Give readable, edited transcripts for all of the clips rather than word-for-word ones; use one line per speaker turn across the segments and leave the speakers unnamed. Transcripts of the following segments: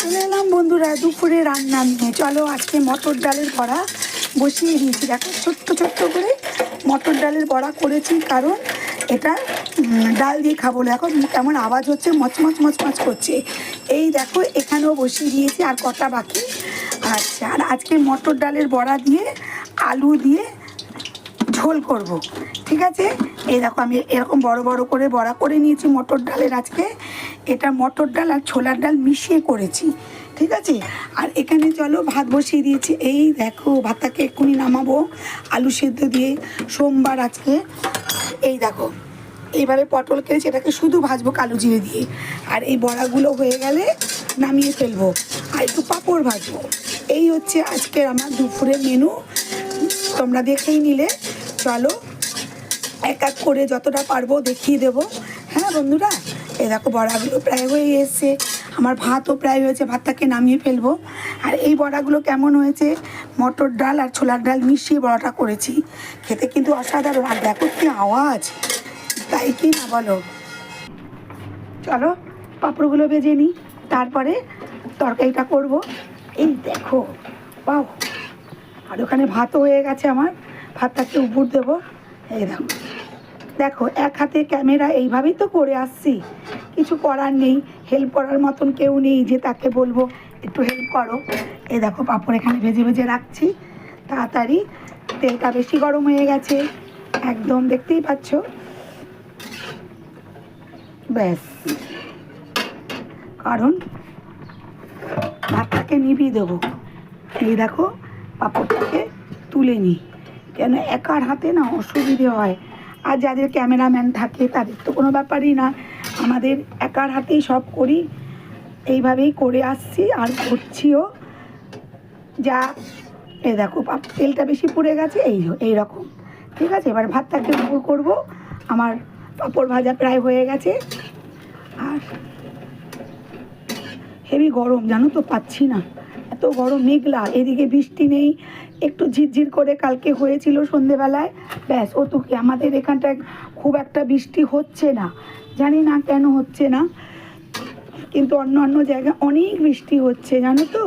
চলে এলাম বন্ধুরা দুপুরে রান্না নিয়ে। চলো আজকে মটর ডালের বড়া বসিয়ে দিয়েছি। দেখো ছোট্ট ছোট্ট করে মটর ডালের বড়া করেছি, কারণ এটা ডাল দিয়ে খাবো। এখন কেমন আওয়াজ হচ্ছে, মচমচ মচমচ করছে। এই দেখো এখানেও বসিয়ে দিয়েছি, আর কটা বাকি। আচ্ছা, আর আজকে মটর ডালের বড়া দিয়ে আলু দিয়ে ঝোল করব, ঠিক আছে। এই দেখো আমি এরকম বড় বড় করে বড়া করে নিয়েছি মটর ডালের। আজকে এটা মটর ডাল আর ছোলার ডাল মিশিয়ে করেছি, ঠিক আছে। আর এখানে চলো ভাত বসিয়ে দিয়েছি। এই দেখো ভাতটাকে এক্ষুনি নামাবো আলু সেদ্ধ দিয়ে, সোমবার আজকে। এই দেখো এইভাবে পটল কেটেছি, এটাকে শুধু ভাজবো কালো জিরে দিয়ে। আর এই বড়াগুলো হয়ে গেলে নামিয়ে ফেলবো, আর একটু পাঁপড় ভাজবো। এই হচ্ছে আজকের আমার দুপুরের মেনু, তোমরা দেখেই নিলে। চলো এক এক করে যতটা পারবো দেখিয়ে দেবো, হ্যাঁ বন্ধুরা। এই দেখো বড়াগুলো প্রায় হয়ে এসছে, আমার ভাতও প্রায় হয়েছে, ভাতটাকে নামিয়ে ফেলবো। আর এই বড়াগুলো কেমন হয়েছে, মটর ডাল আর ছোলার ডাল মিশিয়ে বড়াটা করেছি, খেতে কিন্তু অসাধারণ। আর দেখো কি আওয়াজ, তাই কি না বলো। চলো পাঁপড়গুলো ভেজে নিই, তারপরে তরকারিটা করব। এই দেখো বাহ, আর ওখানে ভাতও হয়ে গেছে আমার, ভাতটাকে উপর দেবো। এই দেখো দেখো এক হাতে ক্যামেরা, এইভাবেই তো করে আসছি, কিছু করার নেই। হেল্প করার মতন কেউ নেই যে তাকে বলবো একটু হেল্প করো। এই দেখো পাঁপড় এখানে ভেজে ভেজে রাখছি তাড়াতাড়ি। তেলটা বেশি গরম হয়ে গেছে একদম, দেখতেই পাচ্ছ। ব্যাস, কারণ ভাতটাকে নিভিয়ে দেবো। এই দেখো পাঁপড়টাকে তুলে নিই, কেন একার হাতে না অসুবিধে হয়। আর যাদের ক্যামেরাম্যান থাকে তাদের তো কোনো ব্যাপারই না, আমাদের একার হাতেই সব করি। এইভাবেই করে আসছি আর করছিও। যা এই দেখো তেলটা বেশি পুড়ে গেছে, এই রকম, ঠিক আছে। এবার ভাতটাকে উপর করবো। আমার পাঁপড় ভাজা প্রায় হয়ে গেছে। আর হেভি গরম জানো তো, পাচ্ছি না, এত গরম, মেঘলা, এদিকে বৃষ্টি নেই, একটু ঝিরঝির করে কালকে হয়েছিল সন্ধেবেলায়, ব্যাস ওটুকু। আমাদের এখানটায় খুব একটা বৃষ্টি হচ্ছে না, জানি না কেন হচ্ছে না, কিন্তু অন্য অন্য জায়গায় অনেক বৃষ্টি হচ্ছে জানো তো।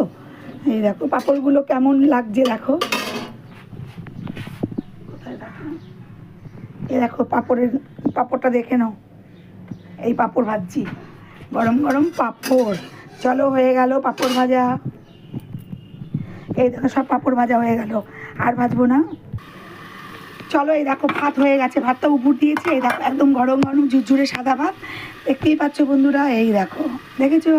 এই দেখো পাঁপড়গুলো কেমন লাগছে দেখো, এই দেখো পাঁপড়টা দেখে নাও। এই পাঁপড় ভাজছি, গরম গরম পাঁপড়। চলো হয়ে গেল পাঁপড় ভাজা। এই দেখো সব পাঁপড় ভাজা হয়ে গেল, আর ভাজবো না। চলো এই দেখো ভাত হয়ে গেছে, ভাতটা উপর দিয়েছি। এই দেখো একদম গরম গরম ঝুরঝুরে সাদা ভাত, দেখতেই পাচ্ছ বন্ধুরা। এই দেখো, দেখেছো।